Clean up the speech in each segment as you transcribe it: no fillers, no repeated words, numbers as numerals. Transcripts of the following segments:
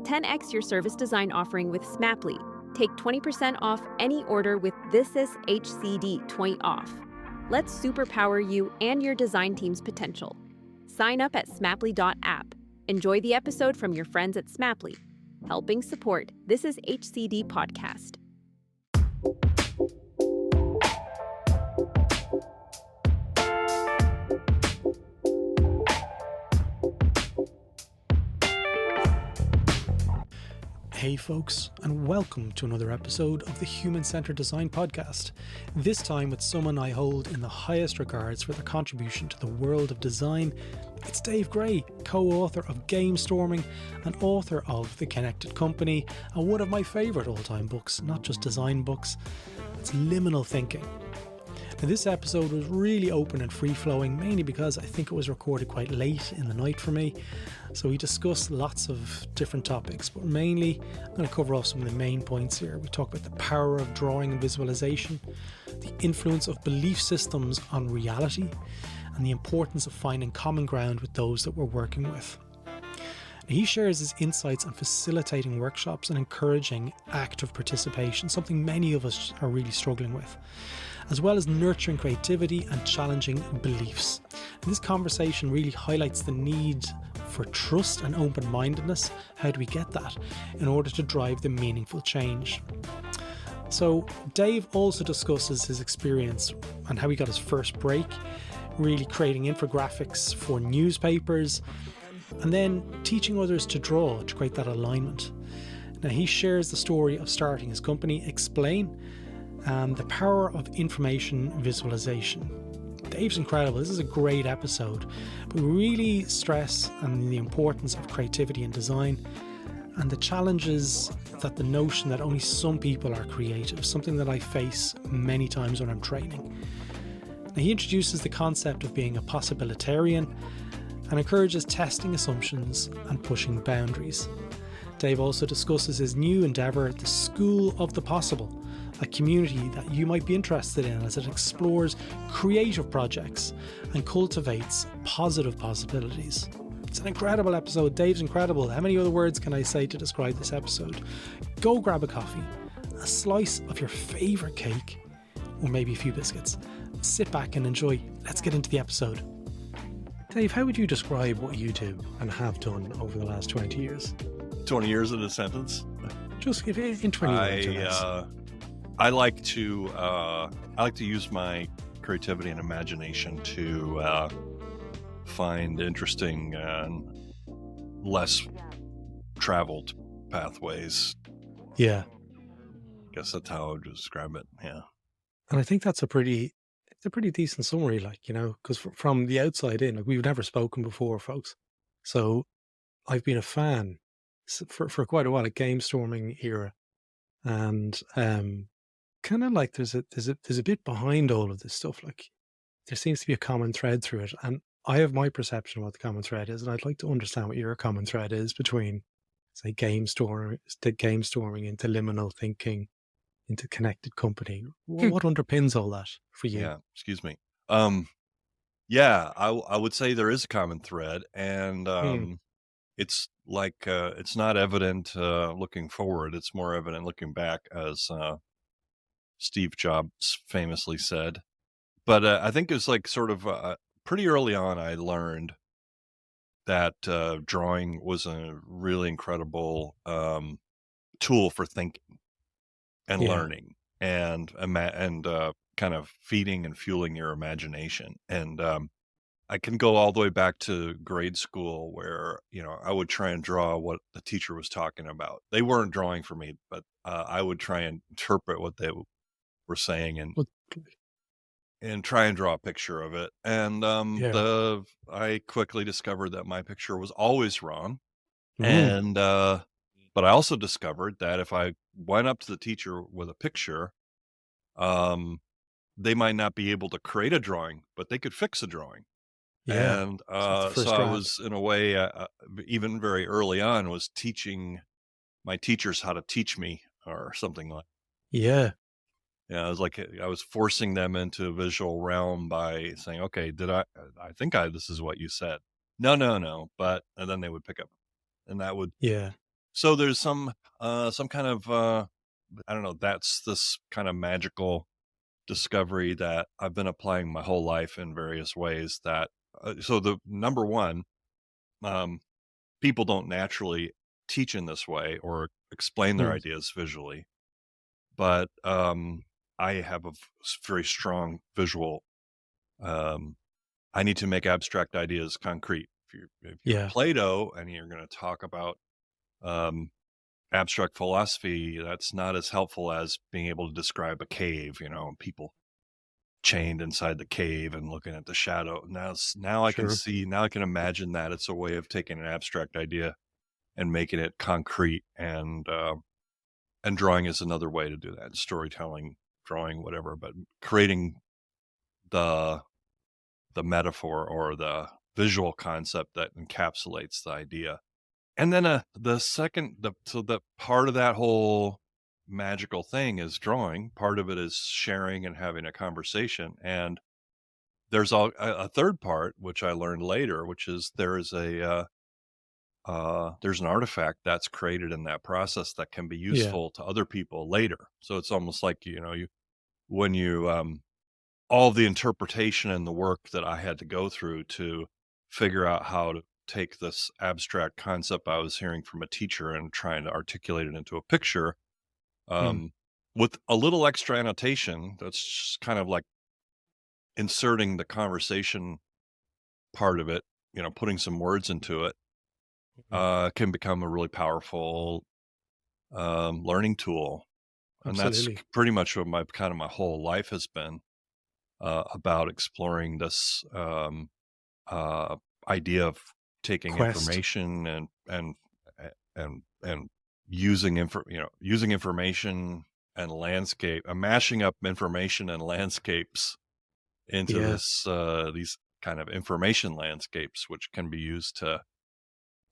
10x your service design offering with Smaply. Take 20% off any order with This Is HCD 20 off. Let's superpower you and your design team's potential. Sign up at smaply.app. Enjoy the episode from your friends at Smaply, helping support This Is HCD podcast. Hey folks, and welcome to another episode of the Human-Centered Design Podcast. This time with someone I hold in the highest regards for their contribution to the world of design. It's Dave Gray, co-author of Gamestorming and author of The Connected Company, and one of my favourite all-time books, not just design books. It's Liminal Thinking. Now, this episode was really open and free-flowing, mainly because I think it was recorded quite late in the night for me. So we discussed lots of different topics, but mainly I'm going to cover off some of the main points here. We talk about the power of drawing and visualization, the influence of belief systems on reality, and the importance of finding common ground with those that we're working with. He shares his insights on facilitating workshops and encouraging active participation, something many of us are really struggling with, as well as nurturing creativity and challenging beliefs. And this conversation really highlights the need for trust and open-mindedness. How do we get that in order to drive the meaningful change? So Dave also discusses his experience and how he got his first break, really creating infographics for newspapers, and then teaching others to draw to create that alignment. Now he shares the story of starting his company, Explain, and the power of information visualization. Dave's incredible. This is a great episode. We really stress on the importance of creativity in design and the challenges that the notion that only some people are creative, something that I face many times when I'm training. Now, he introduces the concept of being a possibilitarian and encourages testing assumptions and pushing boundaries. Dave also discusses his new endeavour, the School of the Possible, a community that you might be interested in as it explores creative projects and cultivates positive possibilities. It's an incredible episode. Dave's incredible. How many other words can I say to describe this episode? Go grab a coffee, a slice of your favourite cake, or maybe a few biscuits. Sit back and enjoy. Let's get into the episode. Dave, how would you describe what you do and have done over the last 20 years? 20 years in a sentence? Just give it in 20 words. I like to use my creativity and imagination to find interesting and less traveled pathways. Yeah. I guess that's how I would describe it. Yeah. And I think that's a pretty decent summary, because from the outside in, we've never spoken before, folks. So I've been a fan for quite a while at Gamestorming era, and kind of like there's a bit behind all of this stuff. Like there seems to be a common thread through it, and I have my perception of what the common thread is, and I'd like to understand what your common thread is between, say, gamestorming into liminal thinking, into connected company. What underpins all that for you? Yeah. Excuse me. Yeah, I would say there is a common thread, and it's like it's not evident looking forward. It's more evident looking back, as Steve Jobs famously said. But I think it's like sort of pretty early on I learned that drawing was a really incredible tool for thinking and learning and kind of feeding and fueling your imagination. And I can go all the way back to grade school where, I would try and draw what the teacher was talking about. They weren't drawing for me, but I would try and interpret what they were saying and try and draw a picture of it. And I quickly discovered that my picture was always wrong. And but I also discovered that if I went up to the teacher with a picture, they might not be able to create a drawing, but they could fix a drawing. Yeah. And So I was, in a way, even very early on, was teaching my teachers how to teach me, or something like. Yeah. Yeah, it was like I was forcing them into a visual realm by saying, "Okay, I think this is what you said." No, but and then they would pick up, and that would Yeah. So there's some kind of I don't know, that's this kind of magical discovery that I've been applying my whole life in various ways that so the number one, um, people don't naturally teach in this way or explain their Mm. ideas visually, but I have a very strong visual. Um, I need to make abstract ideas concrete. If you're Yeah, Plato and you're going to talk about um, abstract philosophy, that's not as helpful as being able to describe a cave. People chained inside the cave and looking at the shadow. Now I can sure. see, now I can imagine that it's a way of taking an abstract idea and making it concrete, and drawing is another way to do that. Storytelling, drawing, whatever, but creating the the metaphor or the visual concept that encapsulates the idea. And then the second the so the part of that whole magical thing is drawing. Part of it is sharing and having a conversation. And there's a third part, which I learned later, which is there's an artifact that's created in that process that can be Yeah. useful to other people later. So it's almost like, you when you all the interpretation and the work that I had to go through to figure out how to take this abstract concept I was hearing from a teacher and trying to articulate it into a picture, Mm. um, with a little extra annotation. That's just kind of like inserting the conversation part of it, putting some words into it, Mhm. can become a really powerful learning tool. And that's Absolutely. pretty much what my whole life has been about exploring this uh, idea of taking Quest. information and using information and landscape, mashing up information and landscapes into Yeah. these kind of information landscapes, which can be used to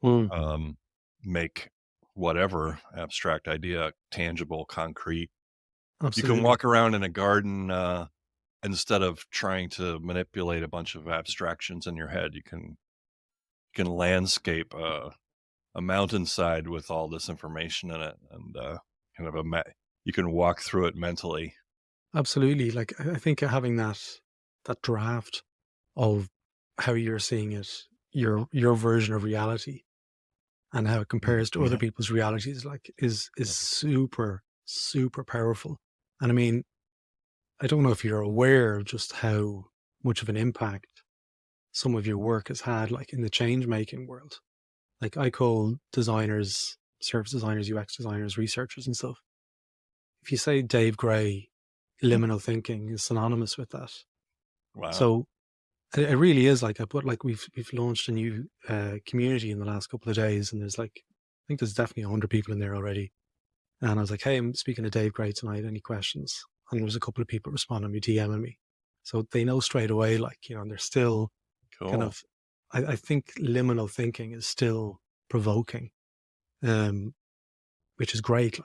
Mm. um, make whatever abstract idea tangible, concrete. You can Absolutely. walk around in a garden, instead of trying to manipulate a bunch of abstractions in your head. You can landscape a mountainside with all this information in it, and kind of you can walk through it mentally. Absolutely. Like I think having that draft of how you're seeing it, your version of reality and how it compares to other Yeah. people's realities, like is super, super powerful. And I mean, I don't know if you're aware of just how much of an impact some of your work has had, like in the change making world. Like I call designers, service designers, UX designers, researchers and stuff. If you say Dave Gray, liminal thinking is synonymous with that. Wow. So it really is like I put like we've launched a new community in the last couple of days, and there's like I think there's definitely 100 people in there already. And I was like, hey, I'm speaking to Dave Gray tonight. Any questions? And there was a couple of people responding me, DMing me, so they know straight away. Like and they're still kind Cool. of. I think liminal thinking is still provoking, um, which is great.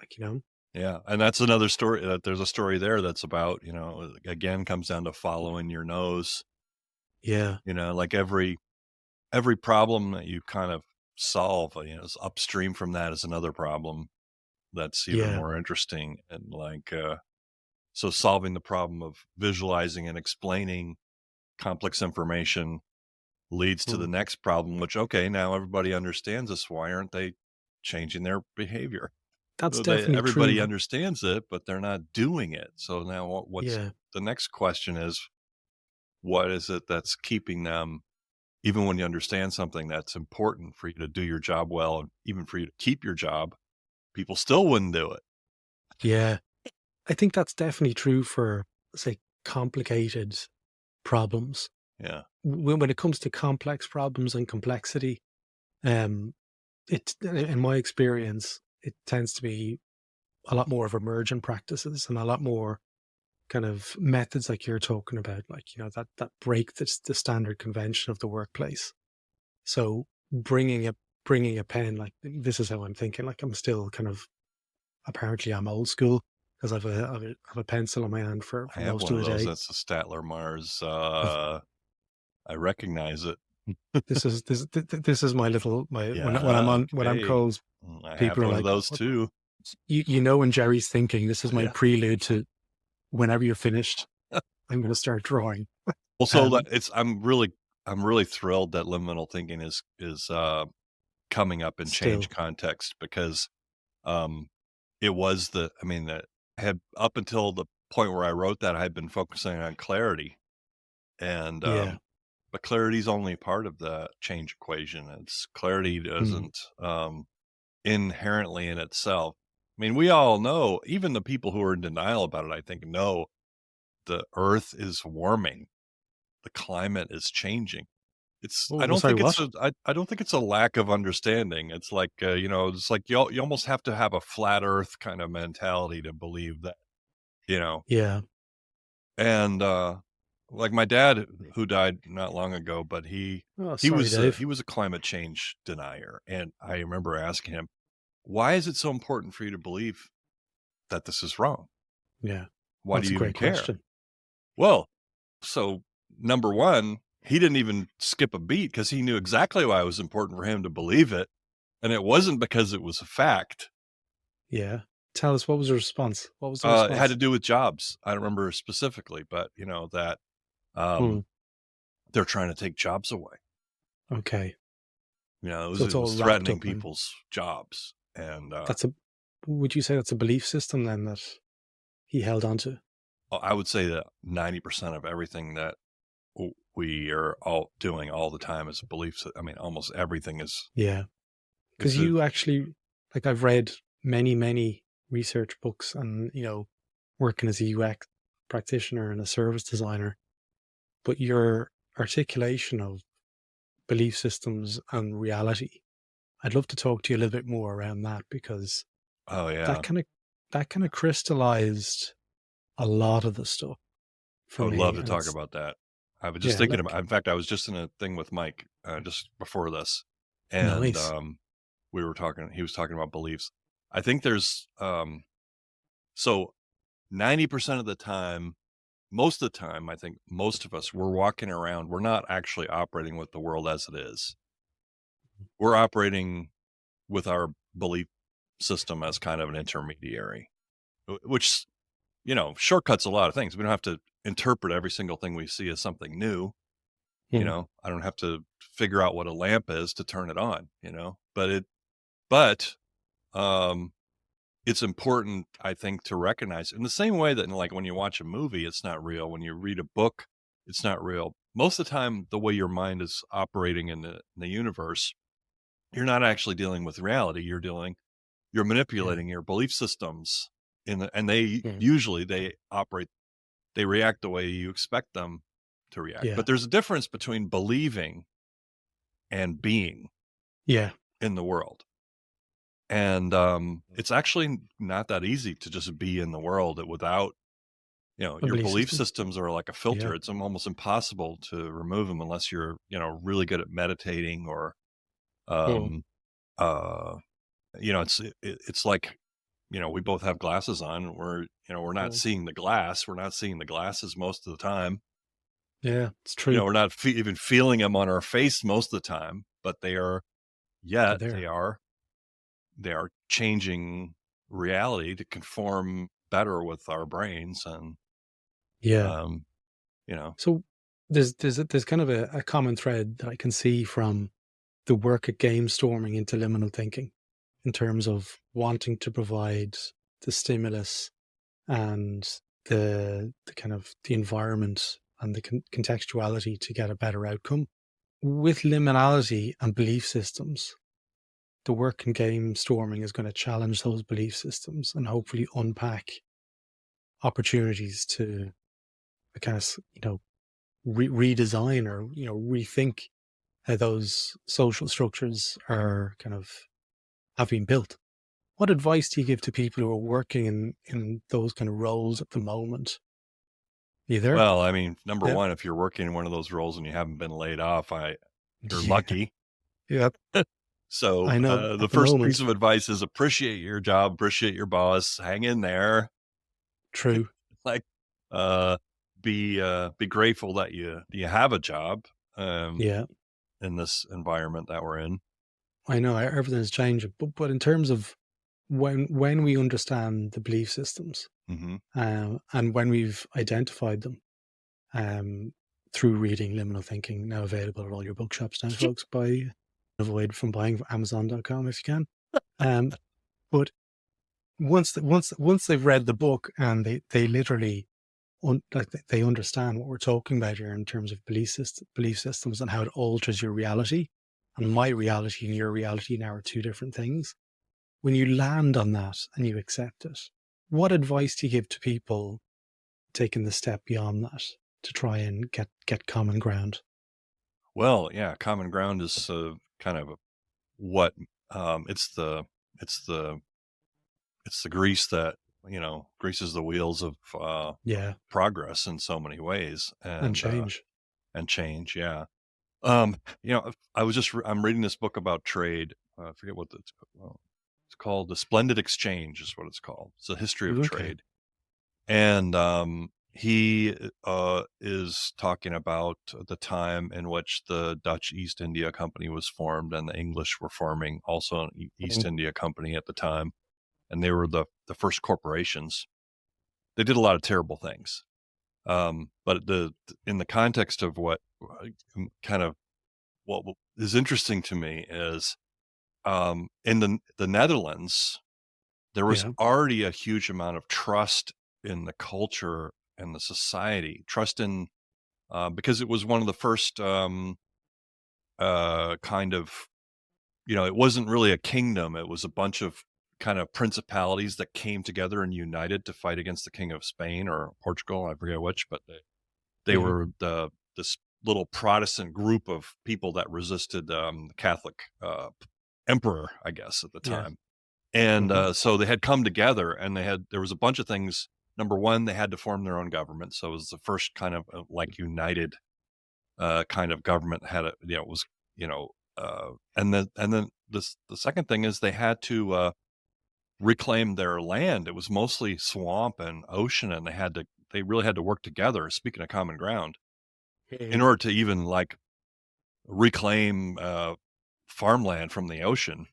Yeah, and that's another story. There's a story there that's about, again, comes down to following your nose. Yeah, Like every problem that you kind of solve, is upstream from that is another problem that's even yeah, more interesting. And like, so solving the problem of visualizing and explaining complex information leads to the mm. next problem, which, okay, now everybody understands this. Why aren't they changing their behavior? That's So definitely everybody true. understands it, but they're not doing it. So now what's Yeah, the next question is, what is it that's keeping them, even when you understand something that's important for you to do your job well, and even for you to keep your job, people still wouldn't do it. yeah. I think that's definitely true for, say, complicated problems. Yeah. When it comes to complex problems and complexity, um, in my experience, it tends to be a lot more of emergent practices and a lot more kind of methods like you're talking about, like that break the standard convention of the workplace. So bringing a pen, like this is how I'm thinking. Like I'm still kind of apparently I'm old school because I've a pencil in my hand for I have most one of of the those. day. That's a Statler Mars. I recognize it. This is my little when I'm Yeah, on when I'm okay. cold, I have people are one of like, those "What?" too. You know when Jerry's thinking, this is my Yeah. prelude to whenever you're finished, I'm going to start drawing. Well, so that Um, I'm really thrilled that liminal thinking is coming up in change Still, context because, um, it was I mean, that had up until the point where I wrote that, I had been focusing on clarity and, yeah, but clarity is only part of the change equation. It's clarity mm, doesn't, inherently in itself. I mean, we all know, even the people who are in denial about it, I think, know the Earth is warming, the climate is changing. I Sorry, what? I don't think it's a lack of understanding. It's like, it's like you almost have to have a flat Earth kind of mentality to believe that, you know. Yeah. And like my dad, who died not long ago, but Oh, sorry, he Dave. was a climate change denier, and I remember asking him, "Why is it so important for you to believe that this is wrong? Yeah, Why do that's a you even great care?" question. Well, so number one, he didn't even skip a beat because he knew exactly why it was important for him to believe it, and it wasn't because it was a fact. Yeah. Tell us, what was the response? What was the It had response? to do with jobs. I don't remember specifically, but that Hmm. um, they're trying to take jobs away. Okay. So it's It all was wrapped threatening up in people's jobs, and that's a. Would you say that's a belief system then that he held on to? I would say that 90% of everything that we are all doing all the time is beliefs. I mean, almost everything is. Yeah. Because It's a you actually, like, I've read many research books and, working as a UX practitioner and a service designer, but your articulation of belief systems and reality, I'd love to talk to you a little bit more around that because oh that yeah, kind of that kind of crystallized a lot of the stuff I for would love me. to And talk it's, about that. I was just yeah, thinking about. like, In fact, I was just in a thing with Mike just before this, and nice. we were talking. He was talking about beliefs. I think there's so 90% of the time, most of the time, I think most of us, we're walking around. We're not actually operating with the world as it is. We're operating with our belief system as kind of an intermediary, which shortcuts a lot of things. We don't have to interpret every single thing we see as something new. Hmm. I don't have to figure out what a lamp is to turn it on. But um, it's important, I think, to recognize in the same way that, like, when you watch a movie, it's not real. When you read a book, it's not real. Most of the time, the way your mind is operating in the universe, you're not actually dealing with reality. You're Yeah. manipulating your belief systems and they Hmm. usually they react the way you expect them to react. Yeah. But there's a difference between believing and being Yeah. in the world. And it's actually not that easy to just be in the world without, A your belief belief system. systems are like a Yeah. filter. It's almost impossible to remove them unless you're, really good at meditating or Hmm. um uh it's like, we both have glasses on. We're not Hmm. seeing the glass. We're not seeing the glasses most of the time. Yeah. It's true. We're not even feeling them on our face most of the time, but They're yet there. they are changing reality to conform better with our brains. And, Yeah. um, you know, So there's kind of a common thread that I can see from the work at Gamestorming into liminal thinking in terms of wanting to provide the stimulus and the kind of the environment and the contextuality to get a better outcome. With liminality and belief systems, the work in Gamestorming is going to challenge those belief systems and hopefully unpack opportunities to kind of, redesign or, rethink how those social structures are kind of have been built. What advice do you give to people who are working in those kind of roles at the moment? Are you there? well, I mean, number Yeah. one, if you're working in one of those roles and you haven't been laid off, you're Yeah. lucky. Yeah. So I know the at the first piece moment. of advice is appreciate your job, appreciate your boss, hang in there. True. Like, uh, be grateful that you have a job. Um, Yeah. in this environment that we're in. I know everything's changing, but in terms of when we understand the belief systems, Hmm. and when we've identified them, um, through reading Liminal Thinking, now available at all your bookshops now, folks. Avoid from buying from Amazon.com if you can. Um, but once they've read the book and they literally they understand what we're talking about here in terms of belief systems and how it alters your reality, and my reality and your reality now are two different things. When you land on that and you accept it, what advice do you give to people taking the step beyond that to try and get common ground? Well, yeah, common ground is kind of what it's the it's the grease that greases the wheels of Yeah, progress in so many ways, and change. and change. Yeah. I'm reading this book about trade. I forget what it's called. The Splendid Exchange is what it's called. It's a history of Okay. trade. And he is talking about the time in which the Dutch East India Company was formed and the English were forming also an East Mm, India Company at the time. And they were the first corporations. They did a lot of terrible things. But in the context of what kind of what is interesting to me is in the Netherlands, there was yeah. already a huge amount of trust in the culture and the society, trust in because it was one of the first kind of it wasn't really a kingdom; it was a bunch of kind of principalities that came together and united to fight against the king of Spain or Portugal. I forget which, but they Mm, were this little Protestant group of people that resisted the Catholic emperor, I guess, at the yeah. time. And Hmm. so they had come together, and there was a bunch of things. Number one, they had to form their own government, so it was the first kind of like united kind of government. Had a you know was you know and then the second thing is they had to reclaim their land. It was mostly swamp and ocean, and they really had to work together. Speaking of common ground, in Mm, order to even like reclaim farmland from the ocean,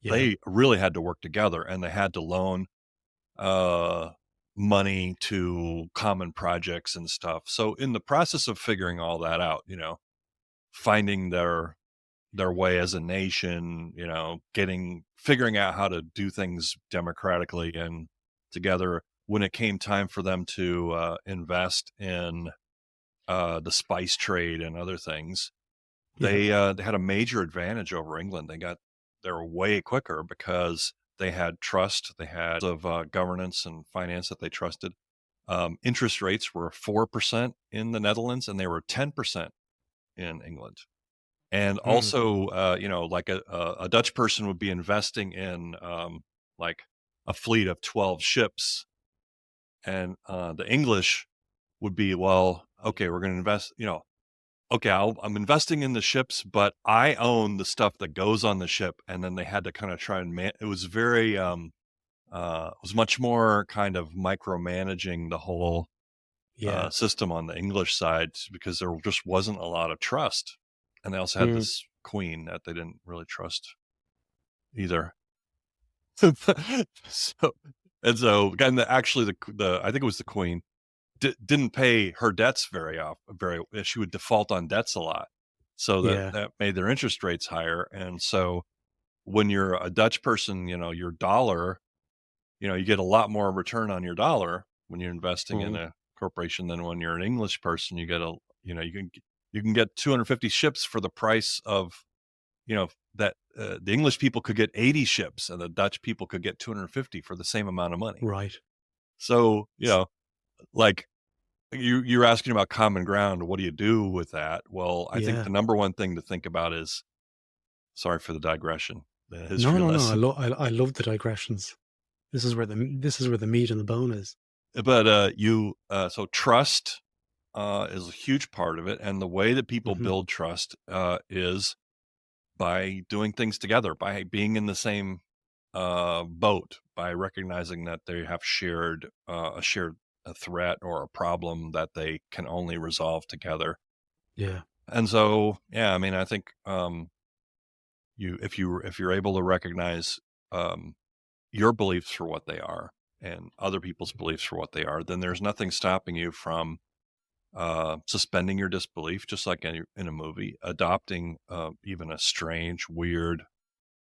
yeah. they really had to work together, and they had to loan uh, money to common projects and stuff. So in the process of figuring all that out, finding their way as a nation, figuring out how to do things democratically and together. When it came time for them to invest in the spice trade and other things, Yeah. they had a major advantage over England. They were way quicker because they had trust. They had of governance and finance that they trusted. Interest rates were 4% in the Netherlands, and they were 10% in England. And Mm, also, like a Dutch person would be investing in like a fleet of 12 ships, and the English would be, well, okay, we're going to invest. Okay, I'm investing in the ships, but I own the stuff that goes on the ship. And then they had to kind of try and it was very, it was much more kind of micromanaging the whole yeah. system on the English side because there just wasn't a lot of trust. And they also had Mm, this queen that they didn't really trust either. so, and actually, I think it was the queen didn't pay her debts very often. She would default on debts a lot, so yeah. that made their interest rates higher. And so, when you're a Dutch person, your dollar, you get a lot more return on your dollar when you're investing in Mm, a corporation than when you're an English person. You can get 250 ships for the price of that the English people could get 80 ships and the Dutch people could get 250 for the same amount of money. right. So like you're asking about common ground. What do you do with that? Well, I think Yeah. the number one thing to think about is, sorry for the digression, the No, history no, no. lesson, I love the digressions. This is where the meat and the bone is. but so trust is a huge part of it, and the way that people Hmm. build trust is by doing things together, by being in the same boat, by recognizing that they have shared a threat or a problem that they can only resolve together. Yeah. And so, yeah, I mean, I think if you're able to recognize um, your beliefs for what they are and other people's beliefs for what they are, then there's nothing stopping you from suspending your disbelief, just like in a movie, adopting even a strange, weird,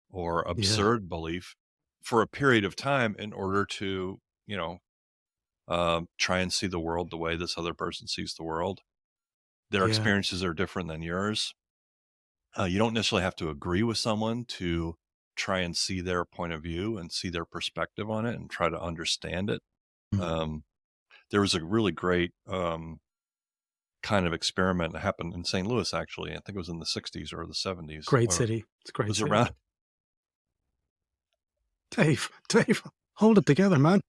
or Yeah, absurd belief for a period of time in order to, you know, try and see the world the way this other person sees the world. Their yeah. experiences are different than yours. You don't necessarily have to agree with someone to try and see their point of view and see their perspective on it and try to understand it. Mm. Um, there was a really great kind of experiment that happened in St. Louis, actually. I think it was in the 60s or the 70s, Great or it city. It's a great was city. around. Dave, hold it together, man.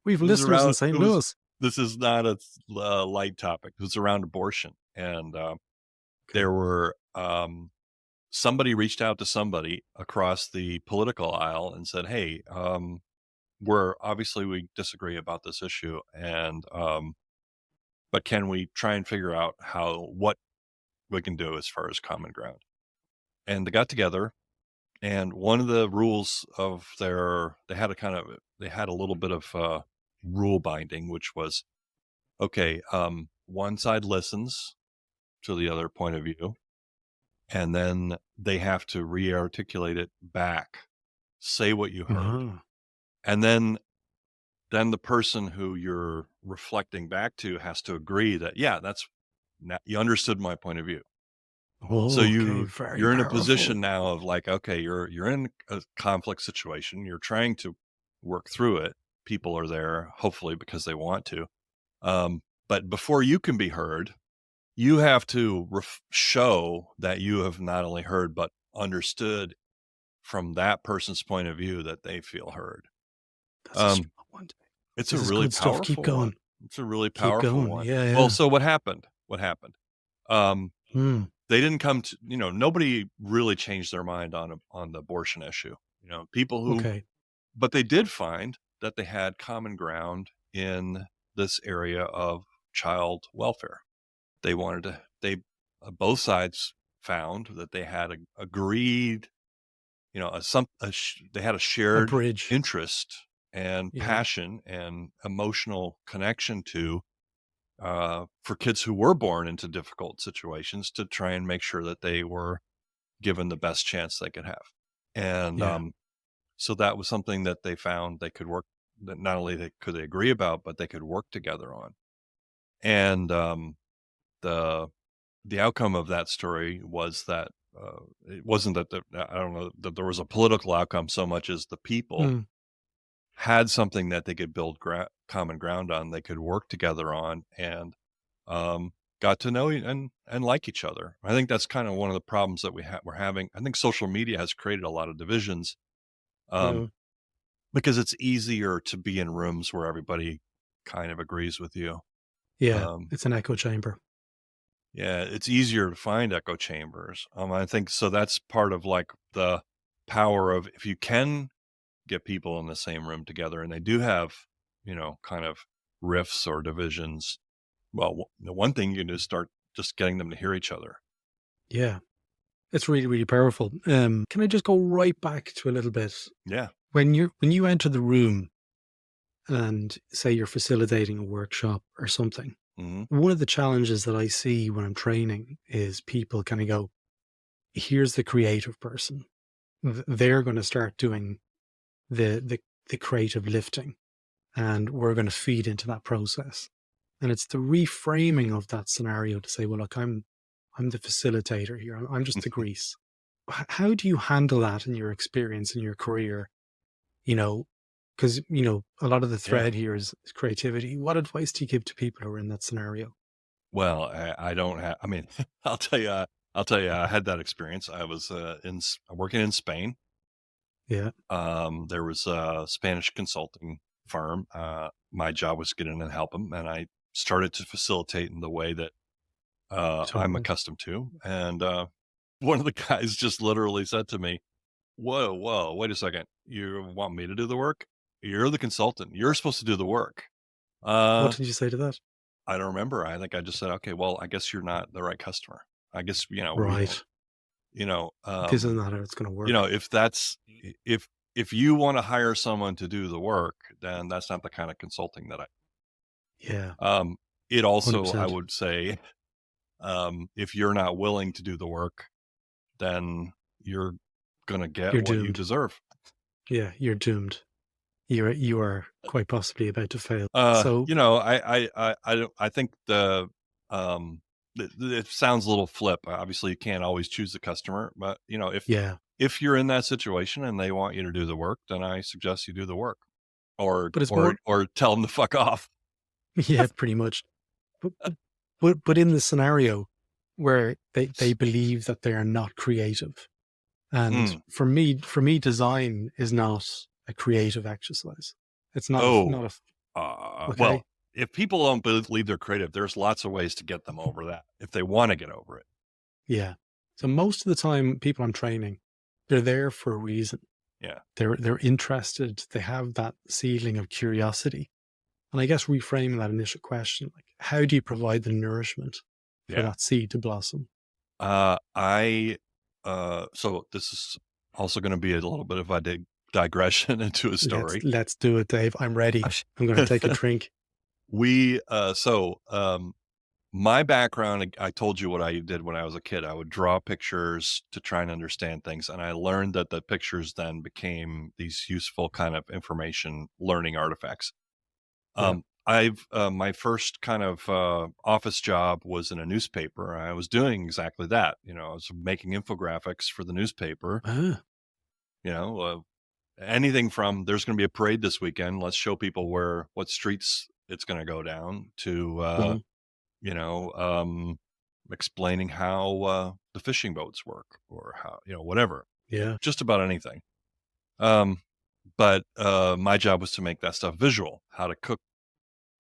We've It was listeners in around. It St. was. Louis. This is not a light topic. It was around abortion, and Okay. there were somebody reached out to somebody across the political aisle and said, "Hey, we're obviously we disagree about this issue, and but can we try and figure out what we can do as far as common ground?" And they got together, and one of the rules of they had a little bit of rule binding, which was okay. One side listens to the other point of view, and then they have to re-articulate it back, say what you heard, Uh-huh. and then the person who you're reflecting back to has to agree that, yeah, that's you understood my point of view. So Oh, okay. Very you're in a powerful. position now of like, okay, you're in a conflict situation. You're trying to work through it. People are there, hopefully because they want to. But before you can be heard, you have to show that you have not only heard but understood from that person's point of view that they feel heard. That's a Um, strong one. it's a This is really good stuff. Keep powerful one. going. It's a really Keep powerful going. one. Yeah, Well, yeah. so what happened? What happened? Um, Hmm. they didn't come to, nobody really changed their mind on the abortion issue. People who, Okay. but they did find that they had common ground in this area of child welfare. They wanted to, both sides found that they had agreed, they had a A shared bridge. interest and Yeah. passion and emotional connection to for kids who were born into difficult situations to try and make sure that they were given the best chance they could have. And Yeah. so that was something that they found they could work, that not only could they agree about, but they could work together on. And the the outcome of that story was that it wasn't that I don't know that there was a political outcome so much as the people Hmm. had something that they could build common ground on, they could work together on, and got to know and like each other. I think that's kind of one of the problems that we're having. I think social media has created a lot of divisions um, Yeah. because it's easier to be in rooms where everybody kind of agrees with you. Yeah. Um, It's an echo chamber. yeah, it's easier to find echo chambers. I think so. That's part of like the power of if you can get people in the same room together and they do have, kind of rifts or divisions. Well, the one thing you can do is start just getting them to hear each other. Yeah. It's really, really powerful. Can I just go right back to a little bit Yeah. when you enter the room and say you're facilitating a workshop or something? Hmm. One of the challenges that I see when I'm training is people kind of go, here's the creative person. They're going to start doing the, the, the creative lifting and we're going to feed into that process. And it's the reframing of that scenario to say, well, look, I'm the facilitator here. I'm just the grease. How do you handle that in your experience in your career? You know, because, a lot of the Yeah. thread here is creativity. What advice do you give to people who are in that scenario? Well, I don't have. I mean, I'll tell you. I'll tell you. I had that experience. I was working in Spain. Yeah, There was a Spanish consulting firm. My job was to get in and help them, and I started to facilitate in the way that I'm totally. accustomed to. And one of the guys just literally said to me, "Whoa, whoa, wait a second! You want me to do the work? You're the consultant. You're supposed to do the work." What Uh, did you say to that? I don't remember. I think I just said, "Okay, well, I guess you're not the right customer." I guess, we don't, Right. you know, This is um, not how it's going to work. if that's, if you want to hire someone to do the work, then that's not the kind of consulting that Yeah. it also, I 100%. would say, if you're not willing to do the work, then you're going to get You're what you doomed. deserve. Yeah. You're doomed. You are quite possibly about to fail. So, I think um, it sounds a little flip. Obviously, you can't always choose the customer, but yeah. if you're in that situation and they want you to do the work, then I suggest you do the work, or But it's more, tell them to fuck off. yeah, pretty much. But in the scenario where they believe that they are not creative, and Mm. for me, design is not a creative exercise. It's not a Oh, not a well, okay. if people don't believe they're creative, there's lots of ways to get them over that if they want to get over it. Yeah. So most of the time, people I'm training, they're there for a reason. Yeah, They're interested. They have that seedling of curiosity. And I guess reframing that initial question, like, how do you provide the nourishment for yeah. that seed to blossom? I so this is also going to be a little bit of a digression into a Let's story. let's do it, Dave. I'm ready. I'm going to take a drink. we so My background, I told you what I did when I was a kid. I would draw pictures to try and understand things, and I learned that the pictures then became these useful kind of information learning artifacts. Yeah. I've My first kind of office job was in a newspaper. I was doing exactly that. I was making infographics for the newspaper. Ah, You know, anything from there's going to be a parade this weekend. Let's show people what streets it's going to go down to mhm. you know, explaining how the fishing boats work, or how, whatever, Yeah. just about anything. Um, but my job was to make that stuff visual, how to cook,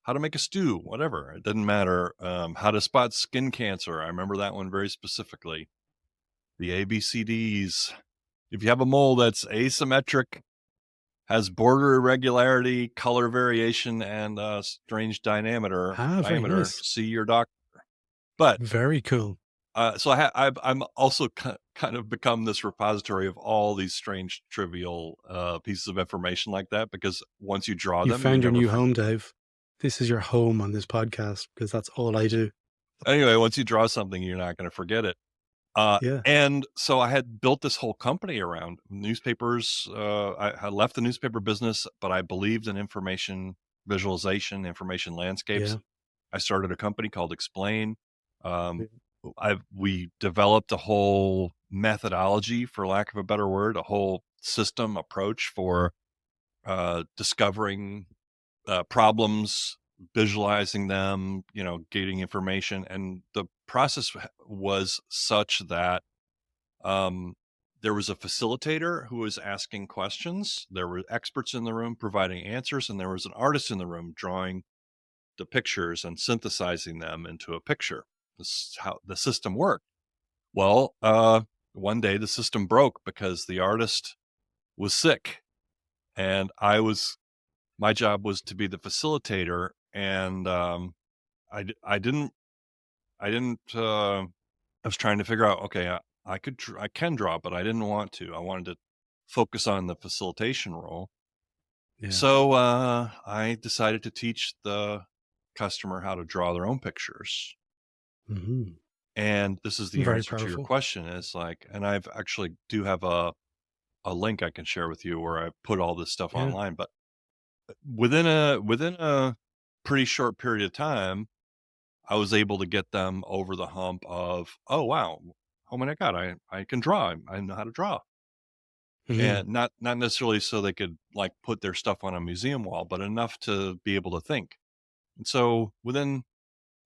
how to make a stew, whatever. It didn't matter. How to spot skin cancer. I remember that one very specifically. The ABCDs. If you have a mole that's asymmetric, has border irregularity, color variation, and strange Very diameter, nice. see your doctor. But Very cool. I'm also kind of become this repository of all these strange, trivial pieces of information like that, because once you draw You them, you found your never new forget. home, Dave. This is your home on this podcast because that's all I do. Anyway, once you draw something, you're not going to forget it. Yeah. And so I had built this whole company around newspapers. I had left the newspaper business, but I believed in information visualization, information landscapes. Yeah. I started a company called Explain. Yeah. Um, we developed a whole methodology, for lack of a better word, a whole system approach for discovering problems, visualizing them, getting information, and the process was such that um, there was a facilitator who was asking questions. There were experts in the room providing answers, and there was an artist in the room drawing the pictures and synthesizing them into a picture. This is how the system worked. Well, one day the system broke because the artist was sick, and my job was to be the facilitator, and I didn't. I was trying to figure out. Okay, I can draw, but I didn't want to. I wanted to focus on the facilitation role. Yeah. So I decided to teach the customer how to draw their own pictures. Hmm. And this is the Very answer to your powerful. question, is like, and I've actually do have a link I can share with you where I put all this stuff Yeah. online. But within a pretty short period of time, I was able to get them over the hump of, oh wow, oh my god, I can draw. I know how to draw. Hmm. And not necessarily so they could like put their stuff on a museum wall, but enough to be able to think. And so within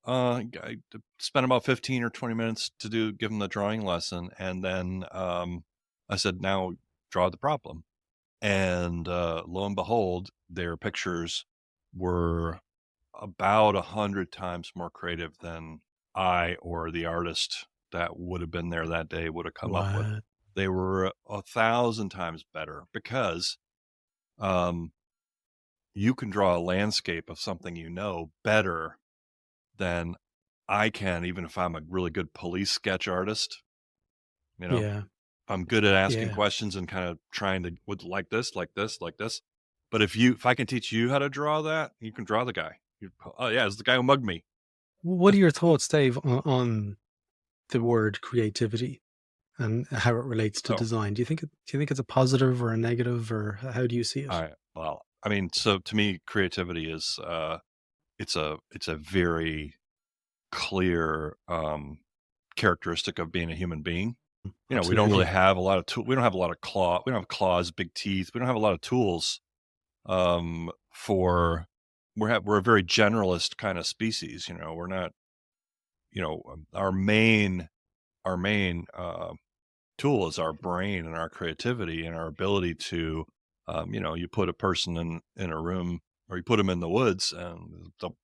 I spent about 15 or 20 minutes to give them the drawing lesson, and then I said, now draw the problem. And lo and behold, their pictures were about 100 times more creative than I or the artist that would have been there that day would have come up with. What? They were 1,000 times better because um, you can draw a landscape of something better than I can, even if I'm a really good police sketch artist, you know, Yeah. I'm good at asking Yeah. questions and kind of trying to would like this, like this, like this. But if I can teach you how to draw that, you can draw the guy. Oh yeah, it's the guy who mugged me. What are your thoughts, Dave, on the word creativity and how it relates to Oh, design? Do you think it's a positive or a negative, or how do you see it? I mean, so to me, creativity is it's a very clear characteristic of being a human being. You know, we don't really Absolutely. have a lot of we don't have a lot of we don't have claws, big teeth. We don't have a lot of tools for we're a very generalist kind of species. You know, we're not, our main tool is our brain and our creativity and our ability to, you put a person in a room, or you put them in the woods, and they'll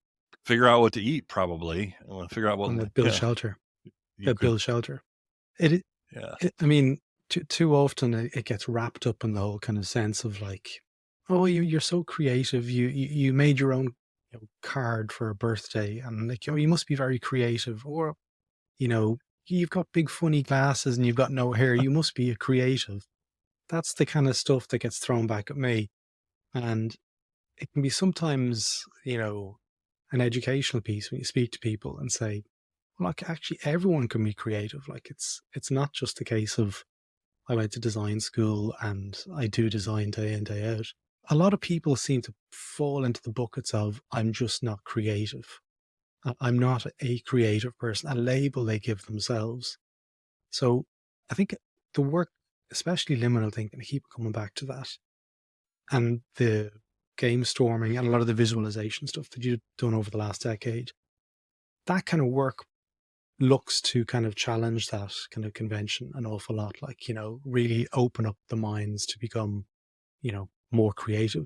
figure out what to eat, probably, and they'll figure out what, And build shelter. you could, Build shelter. It, yeah. I mean, too often it gets wrapped up in the whole kind of sense of like, oh, you're so creative. You made your own, card for a birthday, and like, oh, you must be very creative. Or, you know, you've got big funny glasses and you've got no hair. You must be a creative. That's the kind of stuff that gets thrown back at me, and it can be sometimes, an educational piece when you speak to people and say, like, actually, everyone can be creative. Like, it's not just a case of I went to design school and I do design day in, day out. A lot of people seem to fall into the buckets of I'm just not creative. I'm not a creative person, a label they give themselves. So I think the work, especially liminal thinking, I keep coming back to that, and the game storming and a lot of the visualization stuff that you've done over the last decade, that kind of work looks to kind of challenge that kind of convention an awful lot. Like, really open up the minds to become, more creative,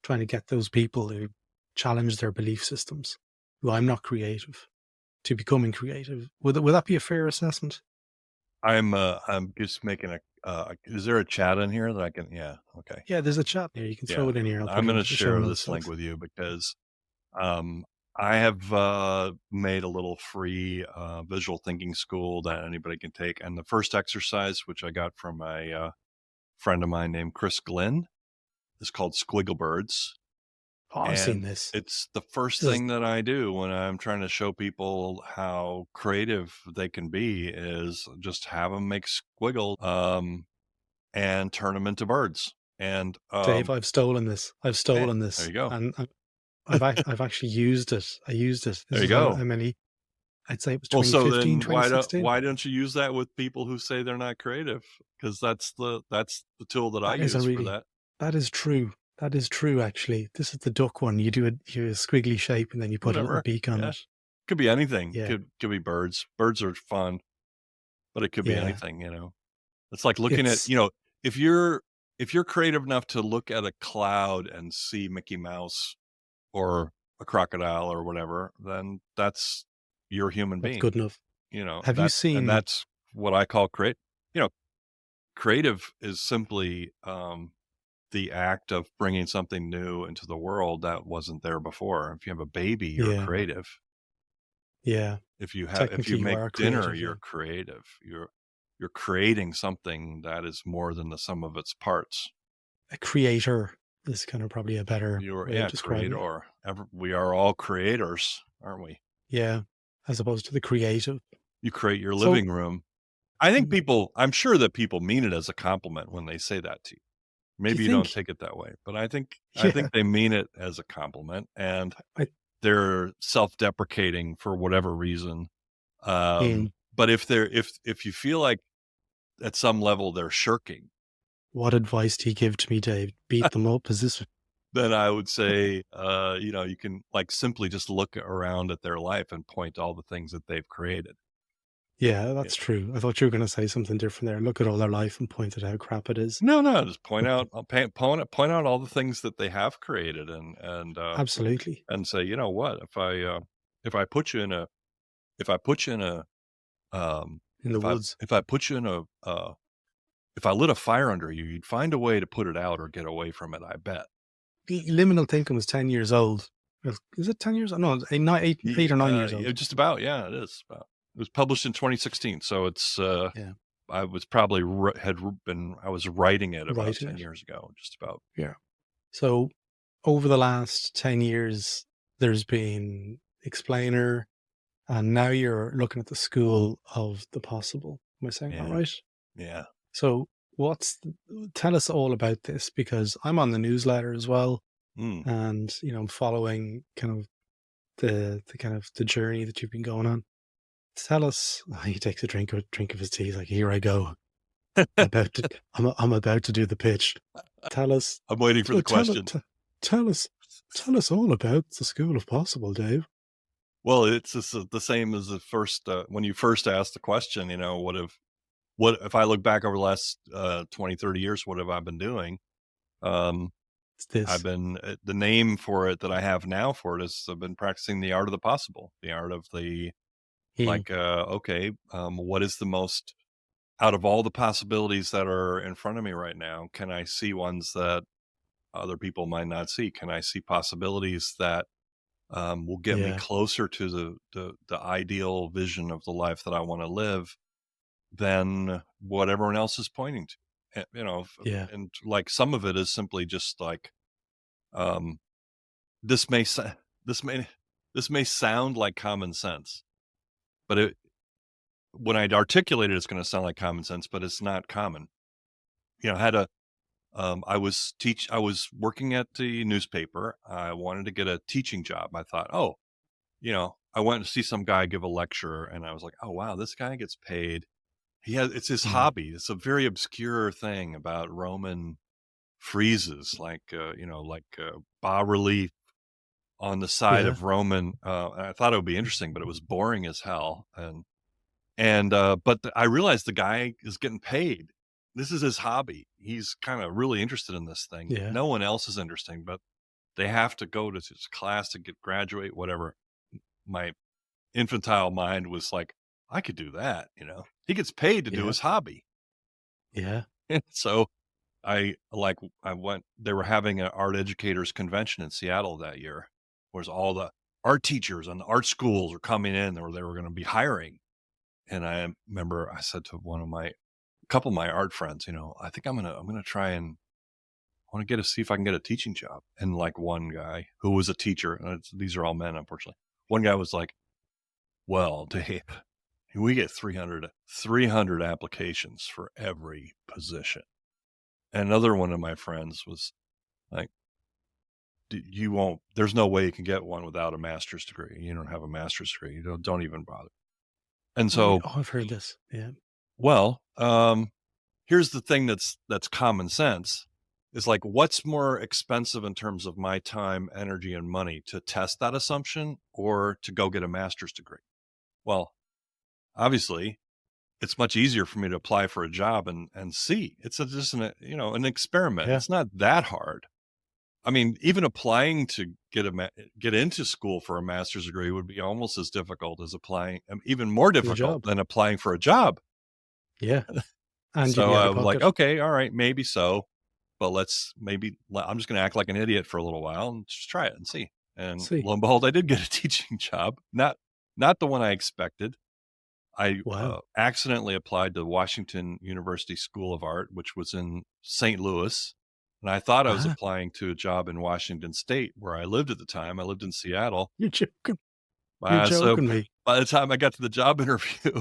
trying to get those people who challenge their belief systems, who I'm not creative, to becoming creative. Would that be a fair assessment? I'm just making is there a chat in here that I can, yeah, okay. Yeah, there's a chat here. You can throw Yeah. it in here. I'll put I'm it going to into the show share notes, this link folks. with you because Um, I have made a little free visual thinking school that anybody can take. And the first exercise, which I got from a friend of mine named Chris Glynn, is called Squiggle Birds. Oh, I've seen And this. it's the first This is thing that I do when I'm trying to show people how creative they can be, is just have them make squiggle and turn them into birds. And Dave. I've stolen this. I've hey, stolen there this, you go. and I've actually used it. I used it. This There you is how go. many. I'd say it was Well, so 2015, then 2016. why don't you use that with people who say they're not creative? Because that's the tool that I That is a use for really, that. that is true. That is true, actually. This is the duck one. You do a squiggly shape and then you put a little Whatever. beak on Yeah. it. Could be anything. Yeah. Could be birds. Birds are fun, but it could be Yeah. anything, you know. It's like looking at, It's if you're creative enough to look at a cloud and see Mickey Mouse or a crocodile or whatever, then you're a human That's being, good enough. you know. Have you seen That's what I call you know, creative is simply the act of bringing something new into the world that wasn't there before. If you have a baby, you're Yeah. creative. Yeah. If you Technically, you make are dinner, creative, yeah. you're creative. You're creating something that is more than the sum of its parts. A creator is kind of probably a better You're way of yeah, describing it. creator. We are all creators, aren't we? Yeah. As opposed to the creative. You create your So, living room. I'm sure that people mean it as a compliment when they say that to you. do you Maybe you don't think, take it that way, but I yeah, think they mean it as a compliment, and I, they're self-deprecating for whatever reason. mm, But if you feel like at some level they're shirking, what advice do you give to me, Dave? Beat them up? Is this, then I would say, you can like simply just look around at their life and point to all the things that they've created. yeah, Yeah. that's true. I thought you were going to say something different there. Look at all their life and point at how crap it is. No, no, just But point out all the things that they have created, absolutely. and say, you know what, if I put you in a if I put you in a In the woods. if I put you in if I lit a fire under you, you'd find a way to put it out or get away from it, I bet. Liminal thinking was 10 years old Is it 10 years? No, it's 8 or 9 years Yeah, old. just about. Yeah, it is about. It was published in 2016, so it's. Yeah. I was probably I was writing it about Writing 10 it. years ago, just about. Yeah. So over the last 10 years, there's been Explainer, and now you're looking at the school of the possible. Am I saying that Yeah, right? yeah, So tell us all about this, because I'm on the newsletter as well, mm, and I'm following kind of the kind of the journey that you've been going on. Tell us. He takes a drink of his tea. He's like, here I go. About to, I'm about to do the pitch. Tell us, I'm waiting for t- the tell it, question. tell us, tell us all about the School of Possible, Dave. Well, it's just the same as the first, when you first asked the question, what if I look back over the last, 20, 30 years, what have I been doing? Um, It's I've this. been, the name for it that I have now for it is I've been practicing the art of the possible, the art of Mm, okay, what is the most out of all the possibilities that are in front of me right now, can I see ones that other people might not see? Can I see possibilities that will get me yeah, closer to the ideal vision of the life that I want to live than what everyone else is pointing to? yeah, And like some of it is simply just like um, this may sa- this may this may sound like common sense, but when I articulate it, it's going to sound like common sense, but it's not common. I had a I was working at the newspaper. I wanted to get a teaching job. I thought, oh, I went to see some guy give a lecture and I was like, "Oh, wow, this guy gets paid." It's his mm, hobby. It's a very obscure thing about Roman friezes, like, bas relief on the side yeah, of Roman, and I thought it would be interesting, but it was boring as hell, but I realized the guy is getting paid. This is his hobby. He's kinda really interested in this thing. yeah, No one else is interesting, but they have to go to his class to graduate, whatever. My infantile mind was like, "I could do that," you know? He gets paid to do yeah, his hobby. yeah, And so I went they were having an art educators convention in Seattle that year, whereas all the art teachers and the art schools were coming in or they were gonna be hiring. And I remember I said to one of my a couple of my art friends, "I think I'm gonna try and I wanna see if I can get a teaching job." And, like, one guy who was a teacher, and these are all men, unfortunately. One guy was like, "Well, Dave, we get 300 applications for every position." And another one of my friends was like, You won't there's no way you can get one without a master's degree. You don't have a master's degree. You don't even bother." And so, Oh, I've heard this. Yeah, well, here's the thing that's common sense is like, what's more expensive in terms of my time, energy, and money to test that assumption or to go get a master's degree? Well, obviously, it's much easier for me to apply for a job and see. It's just an experiment. yeah, It's not that hard. I mean, even applying to get into school for a master's degree would be almost as difficult as applying, even more for the difficult job. than applying for a job. Yeah, and you'd So be out I of was like, pocket. okay, all right, maybe so, but I'm just going to act like an idiot for a little while and just try it and see. And See, lo and behold, I did get a teaching job, not the one I expected. I wow, accidentally applied to Washington University School of Art, which was in St. Louis. And I thought I was ah, applying to a job in Washington State where I lived at the time. I lived in Seattle. you're joking, you're So joking me. by the time I got to the job interview,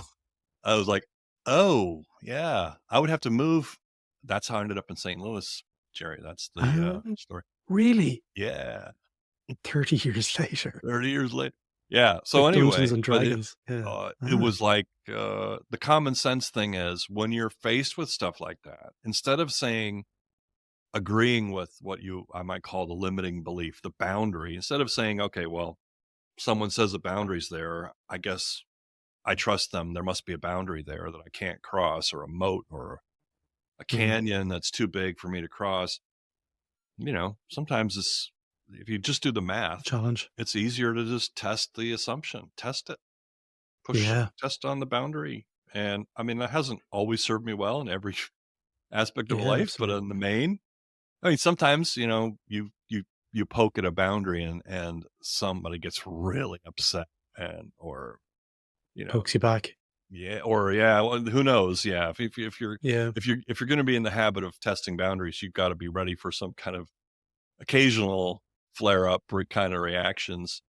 I was like, "Oh, yeah, I would have to move." That's how I ended up in St. Louis, Jerry. That's the, Ah, story. really? Yeah, 30 years later, 30 years later. Yeah, so like Dungeons anyway, and but Dragons. Yeah. it Ah, was like, the common sense thing is when you're faced with stuff like that, instead of agreeing with what I might call the limiting belief, the boundary, instead of saying, "Okay, well, someone says the boundary's there, I guess I trust them. There must be a boundary there that I can't cross or a moat or a mm, canyon that's too big for me to cross." Sometimes if you just do the math, challenge. it's easier to just test the assumption, test it, Yeah, test on the boundary. And I mean, that hasn't always served me well in every aspect of yeah, life, but in the absolutely. main, I mean, sometimes, you you poke at a boundary and somebody gets really upset or, you know, Pokes you back. yeah, or yeah, well, who knows? Yeah, if you're Yeah, if you're going to be in the habit of testing boundaries, you've got to be ready for some kind of occasional flare up kind of reactions.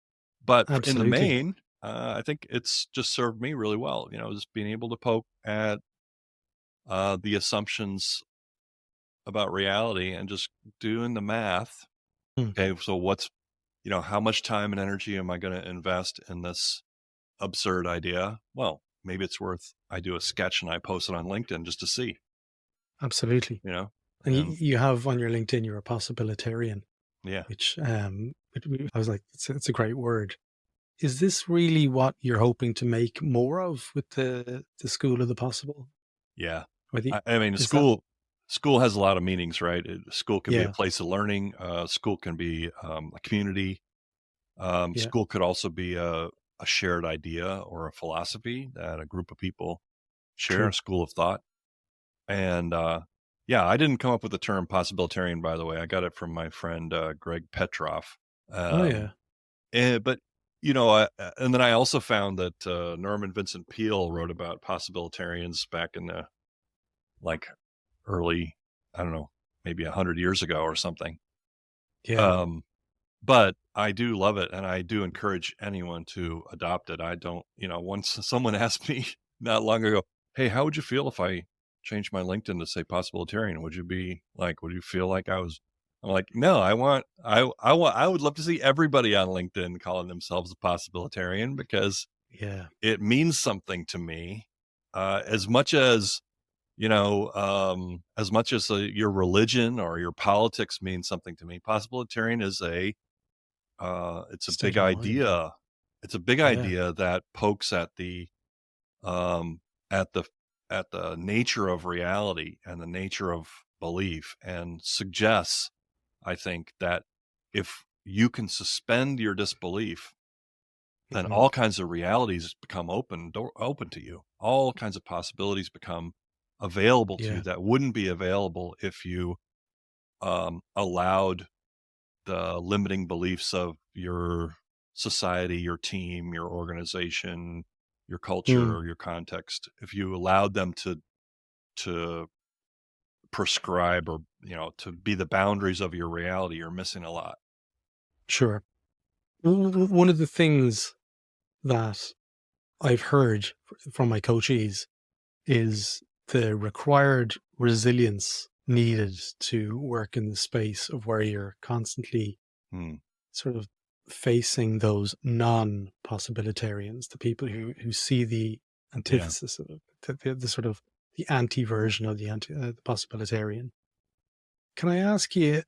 But in the absolutely. main, I think it's just served me really well. Just being able to poke at the assumptions about reality and just doing the math. Mm, Okay, so how much time and energy am I going to invest in this absurd idea? Well, maybe it's worth I do a sketch and I post it on LinkedIn just to see, absolutely. you know? And And you have on your LinkedIn, you're a possibilitarian, yeah, which I was like, it's a great word. Is this really what you're hoping to make more of with the School of the Possible? yeah. Or I mean, is that school has a lot of meanings, right? School can be a yeah, place of learning. School can be a community. yeah, School could also be a shared idea or a philosophy that a group of people share, a true. school of thought. And yeah, I didn't come up with the term possibilitarian, by the way. I got it from my friend Greg Petroff. Oh Um, yeah, but and then I also found that Norman Vincent Peale wrote about possibilitarians back in the like early, I don't know, maybe 100 years ago or something. yeah, Um, but I do love it, and I do encourage anyone to adopt it. I don't, once someone asked me not long ago, "Hey, how would you feel if I changed my LinkedIn to say possibilitarian? Would you feel like I was?" I'm like, "No, I would love to see everybody on LinkedIn calling themselves a possibilitarian because yeah. it means something to me, as much as as much as your religion or your politics means something to me. Possibilitarian is it's a State big of mind. idea. It's a big Yeah, idea that pokes um, at the at the nature of reality and the nature of belief, and suggests, I think, that if you can suspend your disbelief, then hmm, all kinds of realities become open to you. All kinds of possibilities become available to you yeah, that wouldn't be available if you allowed the limiting beliefs of your society, your team, your organization, your culture, mm, or your context. If you allowed them to prescribe or to be the boundaries of your reality, you're missing a lot. sure. One of the things that I've heard from my coachees is the required resilience needed to work in the space of where you're constantly Hmm. sort of facing those non-possibilitarians, the people who see the Yeah. antithesis of it, the sort of the anti-version of the possibilitarian. Can I ask you,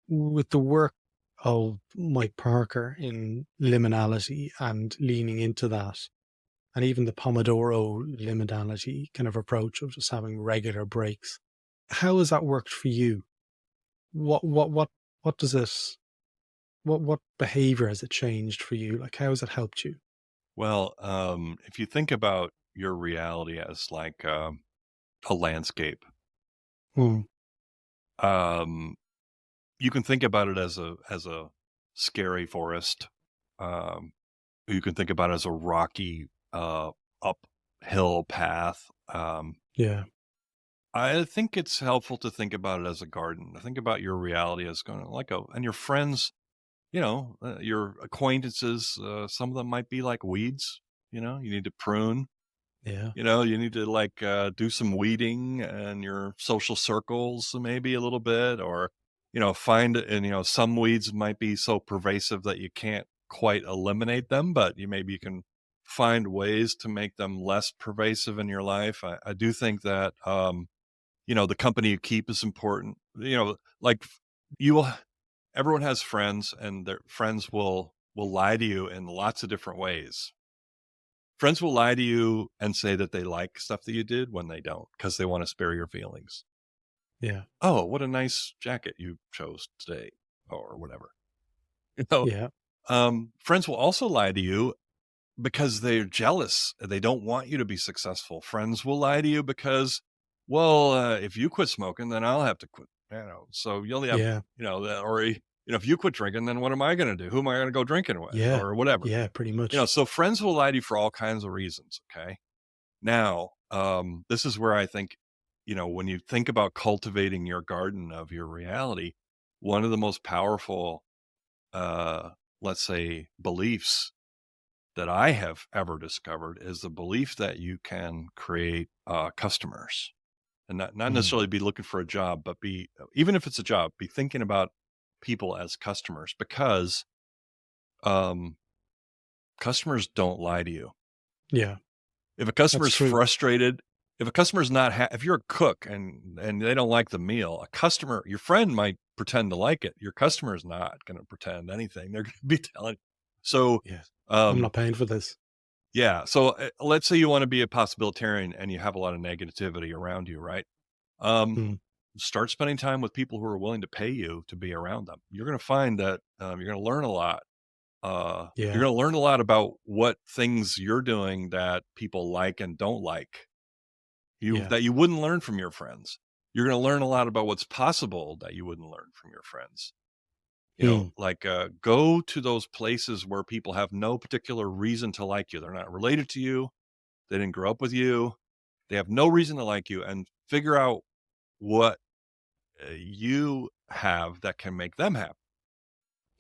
with the work of Mike Parker in liminality and leaning into that, and even the Pomodoro liminality kind of approach of just having regular breaks, how has that worked for you? What does it? What behavior has it changed for you? Like, how has it helped you? Well, if you think about your reality as like a landscape, Mm, um, you can think about it as a scary forest. Um, you can think about it as a rocky uphill path. yeah, I think it's helpful to think about it as a garden. I think about your reality as going like and your friends, your acquaintances. Some of them might be like weeds. You need to prune. yeah, You need to like do some weeding in your social circles, maybe a little bit, or find and some weeds might be so pervasive that you can't quite eliminate them, but maybe you can find ways to make them less pervasive in your life. I do think that the company you keep is important. Like you will everyone has friends, and their friends will lie to you in lots of different ways. Friends will lie to you and say that they like stuff that you did when they don't, because they want to spare your feelings. yeah, Oh, what a nice jacket you chose today, or whatever. You know, yeah, friends will also lie to you because they're jealous. They don't want you to be successful. Friends will lie to you because, well, if you quit smoking, then I'll have to quit. So you only have, yeah, or if you quit drinking, then what am I going to do? Who am I going to go drinking with Yeah. or whatever? Yeah, pretty much. So friends will lie to you for all kinds of reasons. Okay. Now, this is where I think, when you think about cultivating your garden of your reality, one of the most powerful, uh, let's say, beliefs that I have ever discovered is the belief that you can create customers and not Mm. necessarily be looking for a job, but even if it's a job, be thinking about people as customers because um, customers don't lie to you. Yeah, If a that's customer's true. frustrated, if a customer's not if you're a cook and they don't like the meal, your friend might pretend to like it. Your customer is not going to pretend anything. They're going to be telling. So, Yeah. I'm um, not paying for this. yeah. So let's say you want to be a possibilitarian and you have a lot of negativity around you, right? Um, Mm. Start spending time with people who are willing to pay you to be around them. You're going to find that you're going to learn a lot. You're Yeah. going to learn a lot about what things you're doing that people like and don't like Yeah. that you wouldn't learn from your friends. You're going to learn a lot about what's possible that you wouldn't learn from your friends. Mm. Like go to those places where people have no particular reason to like you. They're not related to you. They didn't grow up with you. They have no reason to like you, and figure out what you have that can make them happy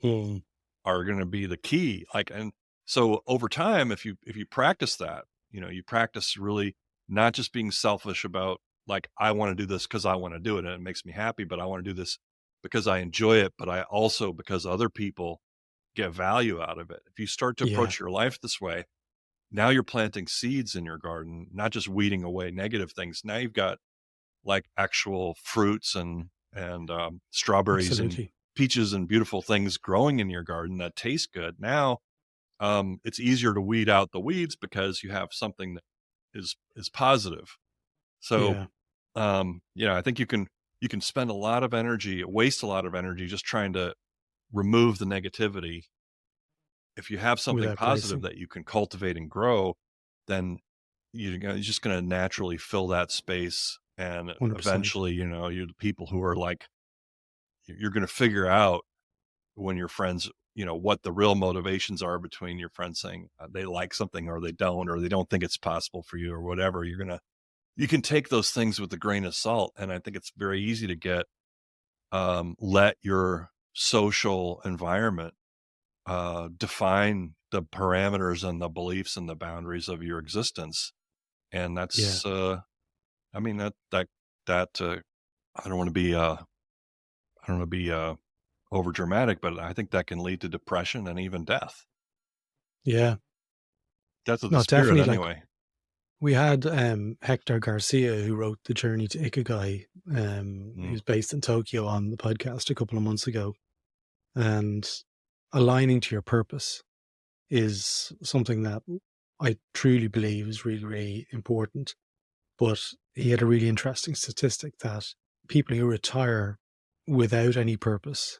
Mm. are going to be the key. And so over time, if you practice that, you practice really not just being selfish about like, I want to do this because I want to do it and it makes me happy, but I want to do this because I enjoy it, but I also because other people get value out of it. If you start to Yeah. approach your life this way, now you're planting seeds in your garden, not just weeding away negative things. Now you've got like actual fruits and strawberries and Absolutely. peaches and beautiful things growing in your garden that taste good. Now, it's easier to weed out the weeds because you have something that is positive. So, Yeah. I think you can spend a lot of energy, waste a lot of energy just trying to remove the negativity. If you have something Without positive placing. that you can cultivate and grow, then you're just going to naturally fill that space. And 100%. eventually, you're the people who are like, you're going to figure out when your friends, what the real motivations are between your friends saying they like something or they don't think it's possible for you or whatever. You can take those things with a grain of salt. And I think it's very easy to let your social environment define the parameters and the beliefs and the boundaries of your existence. And Yeah. that's, I mean, I don't want to be, over dramatic, but I think that can lead to depression and even death. Yeah. Death of the No, spirit, definitely. Like anyway. we had Hector Garcia, who wrote The Journey to Ikigai. He Mm, was based in Tokyo, on the podcast a couple of months ago. And aligning to your purpose is something that I truly believe is really, really important. But he had a really interesting statistic that people who retire without any purpose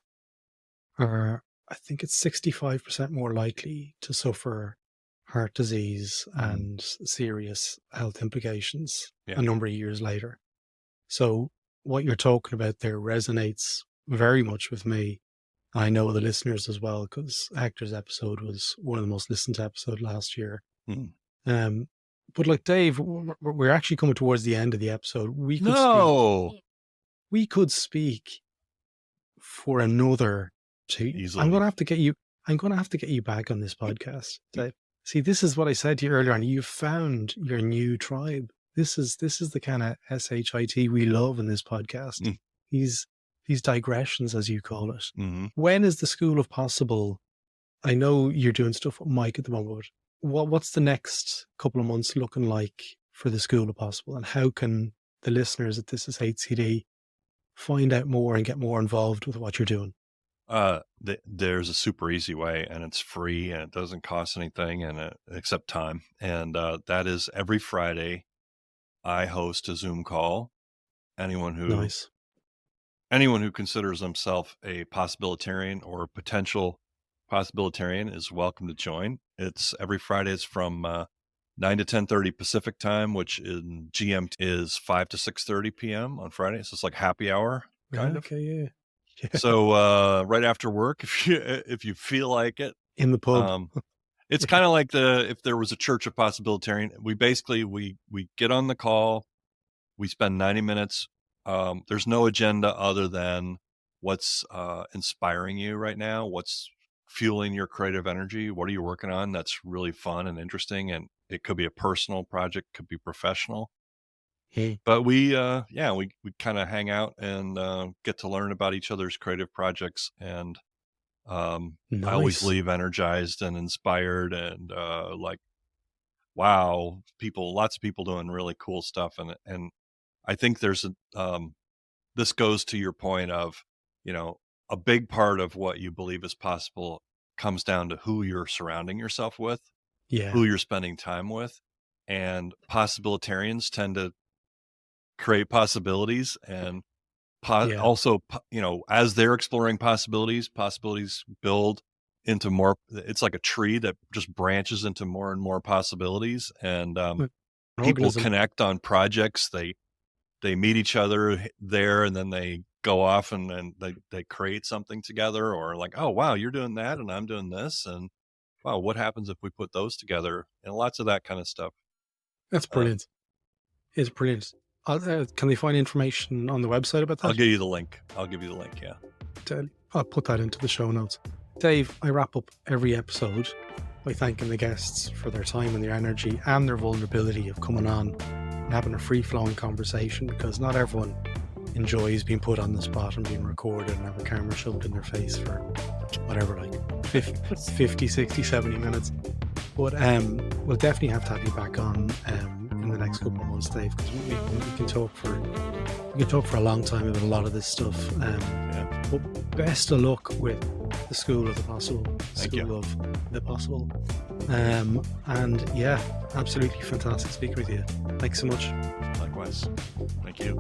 are, I think it's 65% more likely to suffer heart disease mm, and serious health implications yeah. a number of years later. So, what you're talking about there resonates very much with me. I know the listeners as well, because Hector's episode was one of the most listened to episodes last year. Mm. Um, but like Dave, we're actually coming towards the end of the episode. No, We could speak for another two. I'm easily. gonna have to get you. I'm gonna have to get you back on this podcast, Dave. See, this is what I said to you earlier, and you've found your new tribe. This is the kind of shit we love in this podcast. Mm, These these digressions, as you call it. mhm. When is the School of Possible? I know you're doing stuff with Mike at the moment. What's the next couple of months looking like for the School of Possible, and how can the listeners at This Is HCD find out more and get more involved with what you're doing? There's a super easy way, and it's free, and it doesn't cost anything, and except time. And that is every Friday. I host a Zoom call. Anyone who Nice. anyone who considers themselves a possibilitarian or potential possibilitarian is welcome to join. It's every Friday. It's from 9 to 10:30 Pacific time, which in GMT is 5 to 6:30 p.m. on Friday. So it's like happy hour, kind of. Okay, yeah. So right after work, if you feel like it, In the pub. um, it's kind of like if there was a church of Possibilitarian. We basically we get on the call, we spend 90 minutes. There's no agenda other than what's inspiring you right now, what's fueling your creative energy, what are you working on that's really fun and interesting, and it could be a personal project, could be professional. Yeah. But yeah, we kind of hang out and get to learn about each other's creative projects, and I always Nice. leave energized and inspired, and like, wow, lots of people doing really cool stuff, and I think there's this goes to your point of, you know, a big part of what you believe is possible comes down to who you're surrounding yourself with, Yeah. who you're spending time with, and possibilitarians tend to create possibilities, and Yeah. also, as they're exploring possibilities build into more. It's like a tree that just branches into more and more possibilities, and Like an people organism. connect on projects. They meet each other there, and then they go off and then they create something together, or like, oh wow, you're doing that and I'm doing this, and wow, what happens if we put those together, and lots of that kind of stuff. That's uh, brilliant. It's brilliant. Can they find information on the website about I'll that? give you the link. I'll give you the link. Yeah. I'll put that into the show notes. Dave, I wrap up every episode by thanking the guests for their time and their energy and their vulnerability of coming on and having a free-flowing conversation, because not everyone enjoys being put on the spot and being recorded and have a camera shoved in their face for whatever, like 50, 60, 70 minutes. But we'll definitely have to have you back on in the next couple of months, Dave, because we can talk for a long time about a lot of this stuff. Yeah. But best of luck with the School of the Possible, Thank School you. of the Possible. And yeah, absolutely fantastic speaking with you. Thanks so much. Likewise. Thank you.